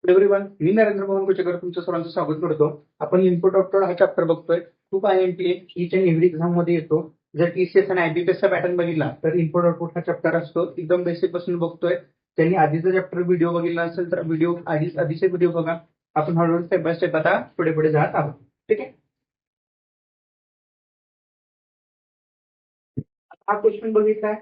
Everyone, मी नरेंद्र मोहन कुचेकर तुमच्या सर्वांचं स्वागत करतो. आपण इनपुट आउटपुट हा चॅप्टर बघतोय. खूप IMPA each and every exam मध्ये येतो. जर TCS आणि IBPS पॅटर्न बघितला तर इनपुट आउटपुट हा चॅप्टर असतो. एकदम बेसिक पासून बघतोय. त्यांनी आधीचा चॅप्टर व्हिडिओ बघितला असेल तर आधीचे व्हिडिओ बघा. आपण हळूहळू स्टेप बाय स्टेप आता पुढे पुढे जात आहोत. ठीक आहे. हा क्वेश्चन बघितलाय.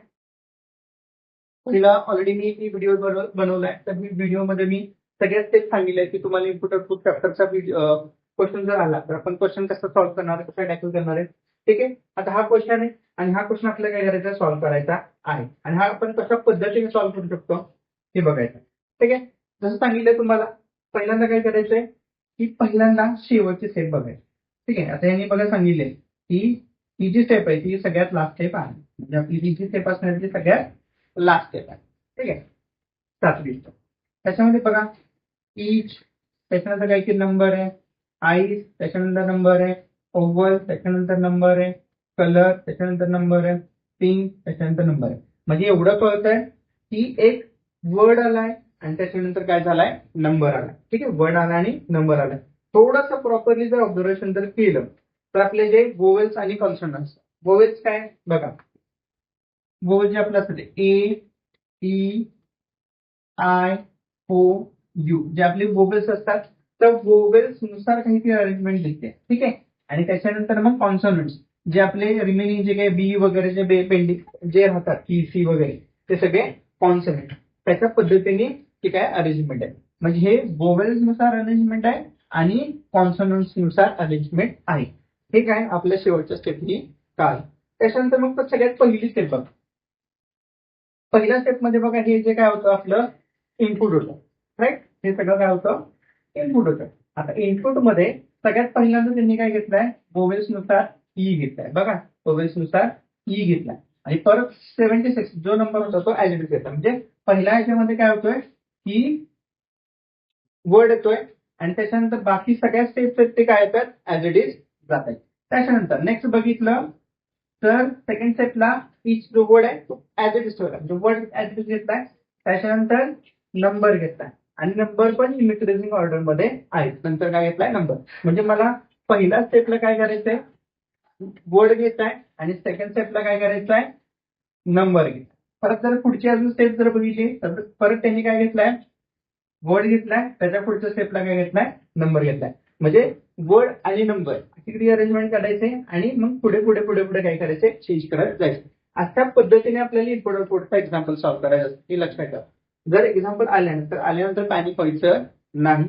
पहिला ऑलरेडी मी व्हिडिओ बनवलाय. तर व्हिडिओमध्ये मी सगळ्यात स्टेप सांगितलंय की तुम्हाला इनपुट आउटपुट चॅप्टरचा क्वेश्चन जर आला तर आपण क्वेश्चन कसं सॉल्व्ह करणार, कसं टॅकल करणार आहे. ठीक आहे. आता हा क्वेश्चन आहे आणि हा क्वेश्चन आपल्याला काय करायचा, सॉल्व्ह करायचा आहे. आणि हा आपण कशा पद्धतीने सॉल्व्ह करू शकतो हे बघायचं. ठीक आहे. जसं सांगितलंय तुम्हाला, पहिल्यांदा काय करायचंय की पहिल्यांदा शेवटची स्टेप बघायची. ठीक आहे. आता यांनी बघा सांगितले की ही जी स्टेप आहे ती सगळ्यात लास्ट स्टेप आहे. म्हणजे आपली ही जी स्टेप असणार ती सगळ्यात लास्ट स्टेप आहे. ठीक आहे. सातवी स्टेप. त्याच्यामध्ये बघा ईच, त्याच्यानंतर काय की नंबर आहे, आईज त्याच्यानंतर नंबर आहे, ओव्हल त्याच्यानंतर नंबर आहे, कलर त्याच्यानंतर नंबर आहे, पिंक त्याच्यानंतर नंबर आहे. म्हणजे एवढं कळतंय की एक वर्ड आलाय आणि त्याच्यानंतर काय झालाय, नंबर आलाय. ठीक आहे. वर्ड आला आणि नंबर आलाय. थोडंसं प्रॉपरली जर ऑब्झर्वेशन जर केलं तर आपले जे वोवेल्स आणि कॉन्सोनंट्स, वोवेल्स काय बघा, वोवेल जे आपलं असतं ते ए, ई, आय, ओ, यू जे आपले वोवेल्स असतात त्या वोवेल्स नुसार काही अरेंजमेंट दिसते. ठीक आहे. आणि त्याच्यानंतर मग कॉन्सोनंट्स जे आपले रिमेनिंग जे काही बी वगैरे जे पेंडिंग जे राहतात ई, सी वगैरे ते सगळे कॉन्सोनंट. त्याच्या पद्धतीने ठीक आहे अरेंजमेंट आहे. म्हणजे हे वोवेल्स नुसार अरेंजमेंट आहे आणि कॉन्सोनंट्स नुसार अरेंजमेंट आहे. हे काय आपल्या शेवटच्या स्टेपनी काय. त्याच्यानंतर मग सगळ्यात पहिली स्टेप बघा. पहिल्या स्टेपमध्ये बघा हे जे काय होतं आपलं इनपुट होतं. राईट. हे सगळं काय होतं, इनपुट होतं. आता इनपुट मध्ये सगळ्यात पहिल्यांदा त्यांनी काय घेतलंय, वोवेल्स नुसार ई घेतलाय. बघा वोवेल्स नुसार ई घेतलाय आणि परत 76 जो नंबर होता तो ऍज इट इज घेतला. म्हणजे पहिल्या ह्याच्यामध्ये काय होतोय की वर्ड येतोय आणि त्याच्यानंतर बाकी सगळ्या स्टेप्स आहेत ते काय येतात, ऍज इट इज जात आहेत. त्याच्यानंतर नेक्स्ट बघितलं तर सेकंड स्टेपला ईच जो वर्ड आहे तो ऍज इट इज ठेवला. जो वर्ड ऍज इट इज घेतलाय. त्याच्यानंतर नंबर घेतलाय आणि नंबर पण इनक्रीजिंग ऑर्डर मध्ये आहे. नंतर काय घेतलाय, नंबर. म्हणजे मला पहिल्या स्टेपला काय करायचंय, वर्ड घेताय आणि सेकंड स्टेपला काय करायचंय, नंबर घेताय. परत जर पुढची अजून स्टेप जर बघितली तर परत त्यांनी काय घेतलाय, वर्ड घेतलाय, त्याच्या पुढच्या स्टेपला काय घेतलाय, नंबर घेतलाय. म्हणजे वर्ड आणि नंबर अशी अरेंजमेंट करायचे आणि मग पुढे पुढे पुढे पुढे काय करायचे, चेंज करत जायचे. अशा पद्धतीने आपल्याला इनपुट आउटपुटचा एक्झाम्पल सॉल्व्ह करायचं असतं. हे लक्षात ठेवा. जर एक्झाम्पल आल्यानंतर पॅनिक व्हायचं नाही.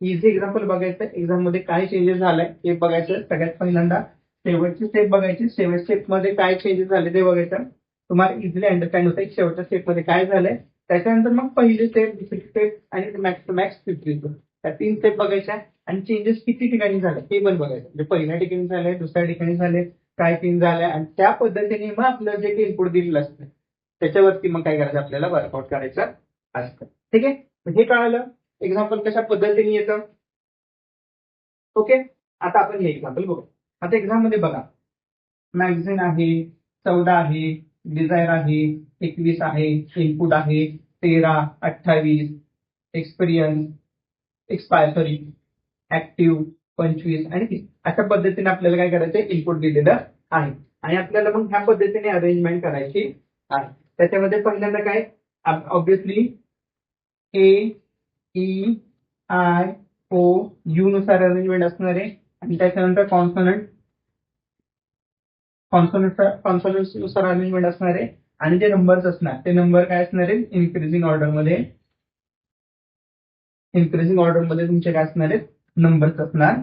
इझी एक्झाम्पल बघायचं, एक्झाम मध्ये काय चेंजेस झालाय हे बघायचं. सगळ्यात पहिल्यांदा शेवटची स्टेप बघायची. शेवट स्टेप मध्ये काय चेंजेस झाले ते बघायचं. तुम्हाला इझिली अंडरस्टँड होतं शेवटच्या स्टेप मध्ये काय झालंय. त्याच्यानंतर मग पहिली स्टेप, दुसरी स्टेप आणि मॅक्स फिफ्थ. त्या 3 स्टेप बघायच्या आणि चेंजेस किती ठिकाणी झाले ते पण बघायचं. म्हणजे पहिल्या ठिकाणी झाले, दुसऱ्या ठिकाणी झाले, काय चेंज झाले आणि त्या पद्धतीने मग आपलं जे काही इनपुट दिलेलं असतं त्याच्यावरती मग काय करायचं, आपल्याला वर्कआउट करायचं असतं. ठीक आहे. हे कळालं एक्झाम्पल कशा पद्धतीने येतं. ओके. आता आपण हे एक्झाम्पल बघू. आता एक्झाम मध्ये बघा मॅगझिन आहे, 14 आहे, डिझायर आहे, 21 आहे, इनपुट आहे 13, 28, एक्सपिरियन्स ऍक्टिव्ह 25 आणि 30. अशा पद्धतीने आपल्याला काय करायचं, इनपुट दिलेलं आहे आणि आपल्याला मग ह्या पद्धतीने अरेंजमेंट करायची आहे. त्याच्यामध्ये पहिल्यांदा काय, obviously A, E, I, O, U नुसार अरेंजमेंट असणार आहे आणि त्याच्यानंतर कॉन्सोनंट नुसार अरेंजमेंट असणार आहे आणि जे नंबर्स असणार ते नंबर काय असणार आहे, इन्क्रीजिंग ऑर्डर मध्ये तुमचे काय असणार आहेत, नंबर्स असणार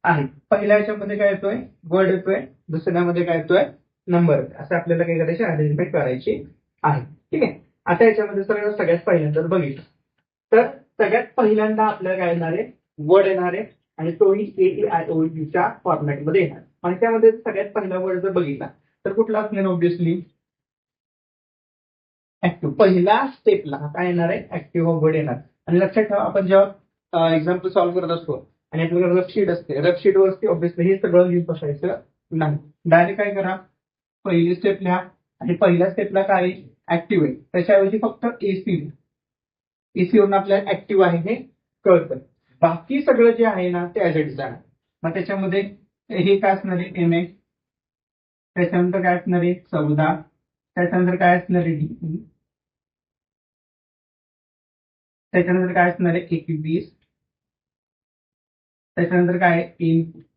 आहेत. पहिल्या ह्याच्यामध्ये काय येतोय, वर्ड येतोय, दुसऱ्यामध्ये काय येतोय, नंबर. असं आपल्याला काय करायचे, अरेंजमेंट करायची आहे. ठीक आहे. आता याच्यामध्ये सगळ्यात पहिल्यांदा बघितलं तर सगळ्यात पहिल्यांदा आपल्याला काय येणार आहे, वर्ड येणार आहे आणि तोही AEIOUच्या फॉर्मॅटमध्ये येणार. आणि त्यामध्ये सगळ्यात पहिला वर्ड जर बघितला तर कुठला असणार, ऑब्व्हियसली ऍक्टिव्ह. पहिल्या स्टेपला काय येणार आहे, ऍक्टिव्ह वर्ड येणार. आणि लक्षात ठेवा, आपण जेव्हा एक्झाम्पल सॉल्व्ह करत असतो आणि आपल्याकडे रफशीट असते, रफशीट वरती ऑब्व्हियसली हे सगळं लिहित बसायचं नाही. डायरेक्ट काय करा, पहिली स्टेप लिहा आणि पहिल्या स्टेपला काय ऍक्टिव्ह आहे त्याच्याऐवजी फक्त एसी वरून आपल्याला ऍक्टिव्ह आहे हे कळतं. बाकी सगळं जे आहे ना ते ऍज इट इज आहे. मग त्याच्यामध्ये हे काय असणार आहे एम ए, त्याच्यानंतर काय असणार आहे 14, त्याच्यानंतर काय असणार आहे डी, त्याच्यानंतर काय असणार आहे 21, त्याच्यानंतर काय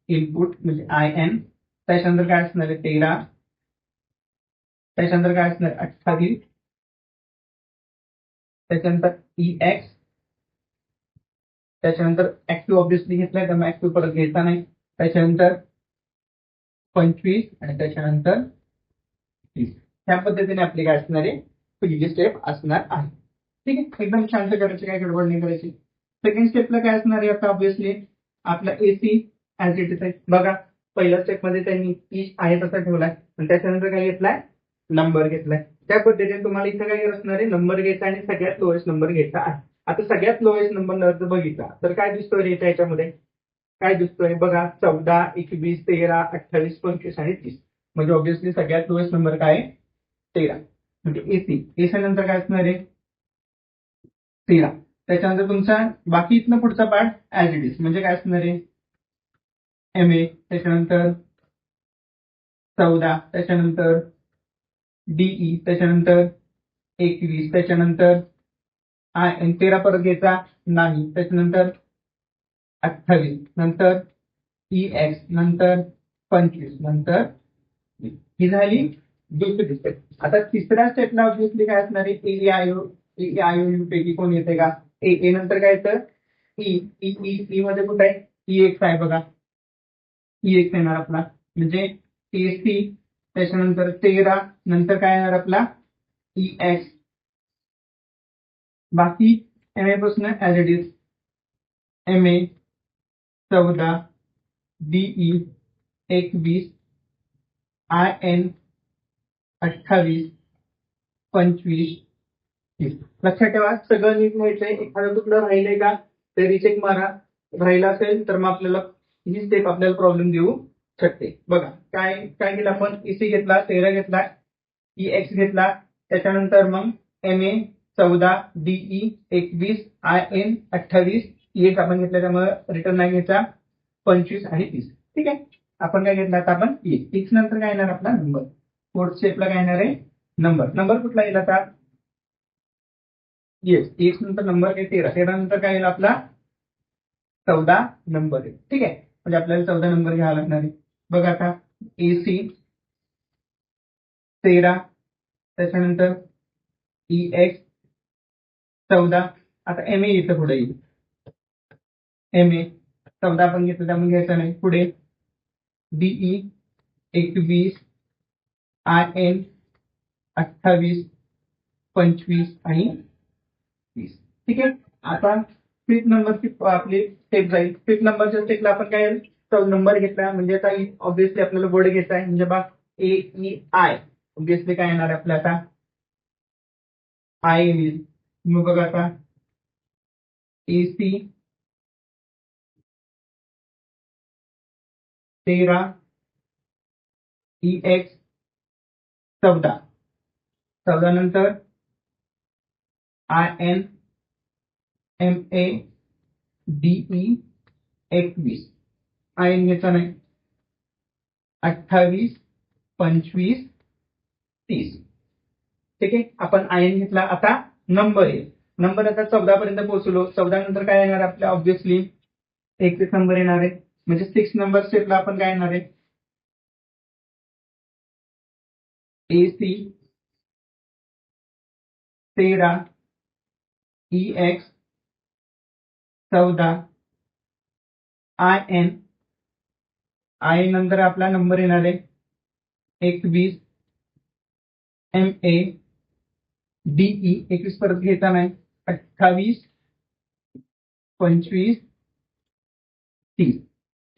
इनपुट म्हणजे आय एन, त्याच्यानंतर काय असणार आहे 13, त्याच्यानंतर काय असणार 28, त्याच्यानंतर ई एक्स, त्याच्यानंतर ऍक्टिव्ह ऑब्विसली घेतलाय त्यामुळे ऍक्टिव्ह परत घ्यायचा नाही, त्याच्यानंतर 25 आणि त्याच्यानंतर 30. ह्या पद्धतीने आपली काय असणार आहे पहिली स्टेप असणार आहे. ठीक आहे, एकदम शांत करायची, काय गडबड नाही करायची. सेकंड स्टेपला काय असणार आहे आता ऑब्विसली आपला एसी ऍज इट इज आहे. बघा पहिल्या स्टेपमध्ये त्यांनी ई आहे तसा ठेवलाय आणि त्याच्यानंतर काय घेतलाय नंबर घेतलाय. त्या पद्धतीने तुम्हाला इथं काय असणार आहे नंबर घ्यायचा आणि सगळ्यात लोएस्ट नंबर घ्यायचा आहे. आता सगळ्यात लोएस्ट नंबर जर बघितला तर काय दिसतोय याच्यामध्ये काय दिसतोय बघा 14, 21, 13, 28, 25 आणि 30. म्हणजे ऑब्विसली सगळ्यात लोएस्ट नंबर काय आहे 13. म्हणजे एसी नंतर काय असणार आहे 13. त्याच्यानंतर तुमचा बाकी इथनं पुढचा पार्ट ऍज इट इज म्हणजे काय असणार आहे एम ए, त्याच्यानंतर 14, त्याच्यानंतर डीई, त्याच्यानंतर 21, त्याच्यानंतर आय एन 13 परत घ्यायचा नाही, त्याच्यानंतर 28, नंतर ई एक्स, नंतर 25, नंतर ही झाली दुसरी स्टेप. आता तिसऱ्या स्टेपला ऑब्विसली काय असणार आहे ए आय यू पैकी कोण येते का ए नंतर काय येतं ई मध्ये कुठं आहे ई एक्स आहे बघा, ई एक्स येणार आपला म्हणजे एसी, त्याच्यानंतर 13, नंतर काय येणार आपला ई एक्स. बाकी एम ए पासून as it is M A 14, D E 21, I N 28, 25, 30. लक्षात ठेवा सगळं नीट लिहायचंय. एखादं कुठलं राहिलंय का ते रिचेक मारा, राहिलं असेल तर मग आपल्याला ही स्टेप आपल्याला प्रॉब्लेम देऊ शकते. बघा काय काय केलं आपण इसी घेतला 13 घेतला ई एक्स घेतला, त्याच्यानंतर मग M A 14, D E 21, I N 28, E X आपण घेतला त्यामुळे रिटर्न नाही घ्यायचा 25 आणि 30. ठीक आहे, आपण काय घेतला आता आपण एक्स नंतर काय येणार आपला नंबर. फोर्थ स्टेपला काय येणार आहे नंबर कुठला येईल आता येस एक्स नंतर नंबर आहे 13 नंतर काय येईल आपला 14 नंबर आहे. ठीक आहे, म्हणजे आपल्याला 14 नंबर घ्यावा लागणार आहे. बघा आता एसी 13, त्याच्यानंतर ई एक्स 14, आता एम ए इथं पुढे येईल एम ए 14 आपण घेतलं त्यामुळे घ्यायचं नाही. पुढे डीई 21, आय एन 28, 25 आणि 30. ठीक आहे, आता फिफ्थ नंबरची आपली स्टेप जाईल. फिफ्थ नंबरच्या स्टेपला आपण काय नंबर घेतला म्हणजे आता ऑब्विसली आपल्याला वर्ड घ्यायचा आहे म्हणजे बा ए ई आय ऑब्विसली काय येणार आहे आपल्या आता आय येईल. मग बघा आता एसी 13, ई एक्स 14 नंतर I N M A D E 21, I N घ्यायचा नाही 28, 25, 30. ठीक आहे, आपण आय एन घेतला. आता नंबर आहे नंबर आता 14 पर्यंत पोहोचलो. 14 नंतर काय येणार आपल्या ऑब्विसली 31 नंबर येणार आहे म्हणजे 6 नंबर स्टेपला आपण काय येणार आहे AC 13, E X 14, I N नंतर आपला नंबर येणार आहे 21, एम ए डीई 21 परत घ्यायचा नाही 28, 25, 30.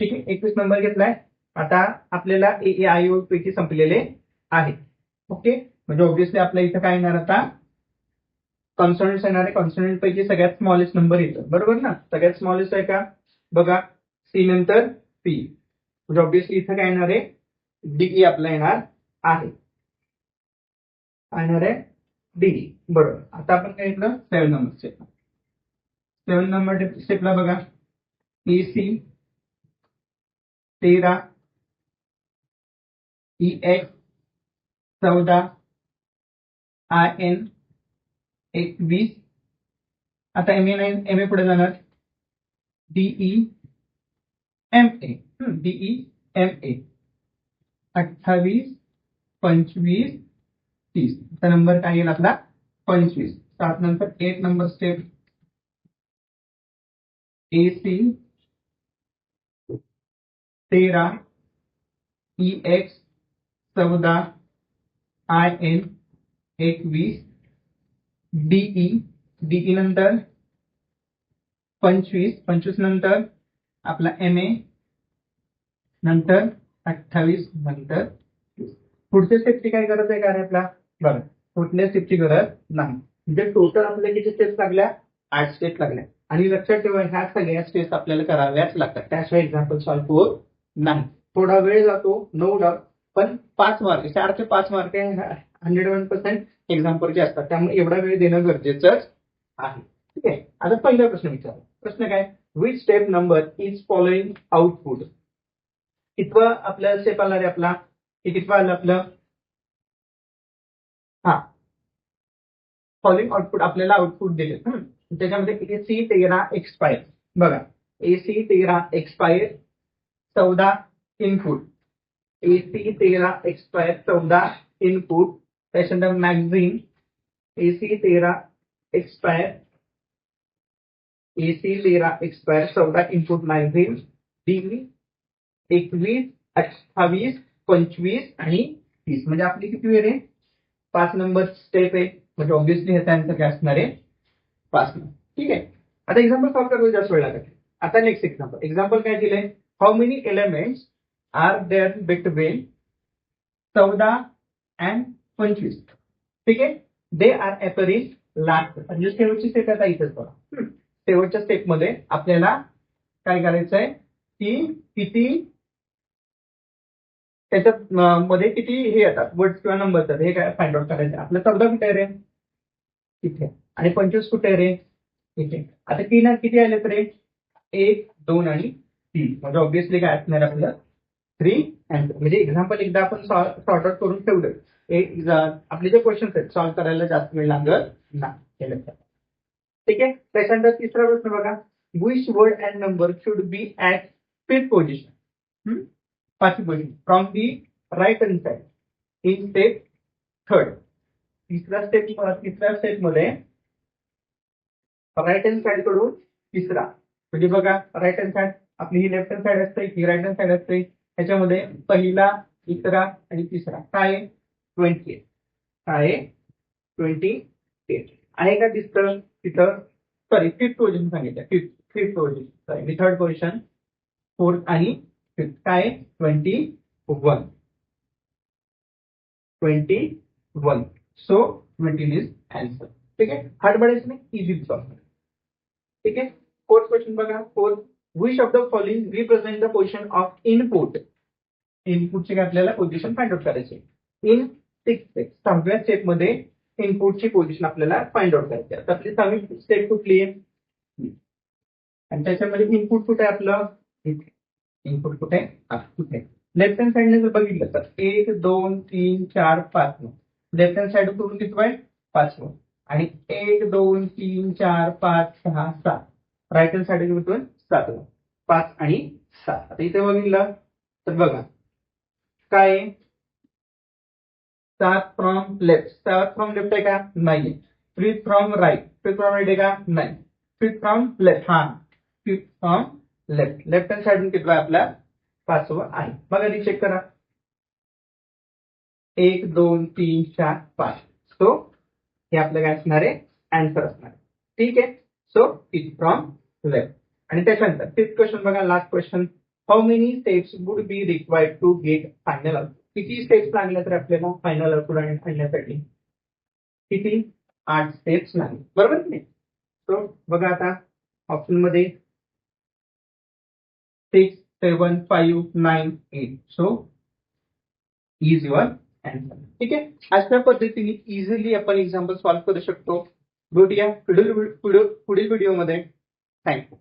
ठीक आहे, 21 नंबर घेतलाय. आता आपल्याला ए आय ओ पैकी संपलेले आहे. ओके, म्हणजे ऑब्विसली आपल्या इथं काय येणार आता कॉन्सोनंट्स येणार आहे. कॉन्सोनंट पैकी सगळ्यात स्मॉलेस्ट नंबर येतो बरोबर ना. सगळ्यात स्मॉलेस्ट आहे का बघा सी नंतर पी म्हणजे ऑब्विसली इथं काय येणार आहे डीई आपला येणार आहे डी. बरोबर, आता आपण काय घेतलं 7 नंबर 7 नंबर स्टेपला बघा AC 13 EX 14 IN 21. आता MA पुढे जाणार DE MA 28 25 30. आता नंबर काय येईल आपला 25. 7 नंतर 8 number step AC 13 EX 14 IN 21 DE नंतर 25 नंतर आपला MA नंतर 28 नंतर 30. पुढच्या स्टेपची काय गरज आहे का रे आपला बघा कुठल्या स्टेपची गरज नाही. म्हणजे टोटल आपल्याला किती स्टेप्स लागल्या 8 स्टेप लागल्या आणि लक्षात ठेवा ह्या सगळ्या स्टेप्स आपल्याला कराव्याच लागतात त्याशिवाय एक्झाम्पल सॉल्व्ह होत नाही. थोडा वेळ जातो नो डाऊट पण 5 मार्क 4 ते 5 मार्क 101% एक्झाम्पलचे असतात त्यामुळे एवढा वेळ देणं गरजेचंच आहे. ठीक आहे. आता पहिला प्रश्न विचारा. प्रश्न काय which step number is following output. कितवा आपला स्टेप आला रे आपला हे कितवा आलं आपलं फॉलोइंग आउटपुट आपल्याला आउटपुट दिले त्याच्यामध्ये AC 13 एक्सपायर बघा AC 13 expire 14 input AC 13 expire 14 input त्याच्यानंतर magazine AC 13 expire AC 13 expire 14 input magazine DE 21 28 25 आणि 30. म्हणजे आपली किती वेळ आहे 5 नंबर स्टेप आहे म्हणजे ऑब्व्हियसली ह्याचा आन्सर काय असणार आहे 5 नंबर. ठीक आहे. आता एक्झाम्पल सॉल्व्ह करायला जास्त वेळ लागेल. आता नेक्स्ट एक्झाम्पल काय दिलंय how many elements are there between 14 and 25. ठीक आहे. दे आर अपीअरिंग लास्ट म्हणजे शेवटची स्टेप आता इथेच बघा शेवटच्या स्टेपमध्ये आपल्याला काय करायचंय की किती त्याच्यात मध्ये किती हे येतात वर्ड्स किंवा नंबर येतात हे काय फाइंड आउट करायचं. आपलं 14 कुठे आहे रे इथे आणि 25 कुठे आहे रे इथे. आता तीन किती आले तर 1 2 आणि 3 म्हणजे ऑब्व्हियसली काय असणार आपलं 3 अँड म्हणजे एक्झाम्पल एकदा आपण सॉर्ट आउट करून ठेवलं आपले जे क्वेश्चन आहेत सॉल्व्ह करायला जास्त वेळ लागत नाही. ठीक आहे. त्याच्यानंतर तिसरा प्रश्न बघा which word and number should be at 5th position 5th position from the right hand side in step 3rd. तिसऱ्या स्टेप मध्ये राईट हँड साइड कडून तिसरा म्हणजे बघा राईट हँड साइड आपली ही लेफ्ट हँड साइड असते ही राईट हँड साइड असते त्याच्यामध्ये पहिला तिसरा आणि तिसरा काय 28 काय 28 आहे का दिसतं तिथं सॉरी 5th पोझिशन सांगितलं 5th position sorry 3rd position 4th आणि 5th काय 21 सो 20 इज आन्सर. ठीक आहे. हडबडायचं नाही इझी सॉल्व. ठीक आहे. 4th क्वेश्चन बघा 4th which of the following represent the position of input. इनपुटचे काय आपल्याला पोझिशन फाइंड आउट करायचे इन 6th स्टेप 6व्या स्टेप मध्ये इनपुटची पोझिशन आपल्याला फाइंड आउट करायची. आता आपली 6वी स्टेप कुठली आहे आणि त्याच्यामध्ये इनपुट कुठे आहे आपलं इनपुट कुठे कुठे लेफ्ट हँड साइडने जर बघितलं तर 1 2 3 4 5 लेफ्ट हँड साइड करून किती आहे 5 आणि 1 2 3 4 5 6 7 राईट हँड साइड करून 7 5 आणि 7. आता इथे बघितलं तर बघा काय 7 फ्रॉम लेफ्ट आहे का नाही 5th फ्रॉम राईट आहे का नाही 5th from left 5th from left hand side किती आहे आपला 5वा आहे. बघा चेक करा 1 2 3 4 5 सो हे आपलं काय असणार आहे आन्सर असणार आहे. ठीक आहे. So 5th from left. आणि त्याच्यानंतर 5th क्वेश्चन बघा last question how many steps would be required to get final output. किती स्टेप्स लागल्या तर आपल्याला फायनल आउटपुट आणण्यासाठी किती 8 स्टेप्स लागले बरोबर नाही. सो बघा आता ऑप्शन मध्ये 6 7 5 9 8 सो इज युअर आन्सर. ठीक आहे. अशा पद्धतीने इझिली आपण एक्झाम्पल सॉल्व्ह करू शकतो. भेटूया पुढील व्हिडिओमध्ये थँक्यू.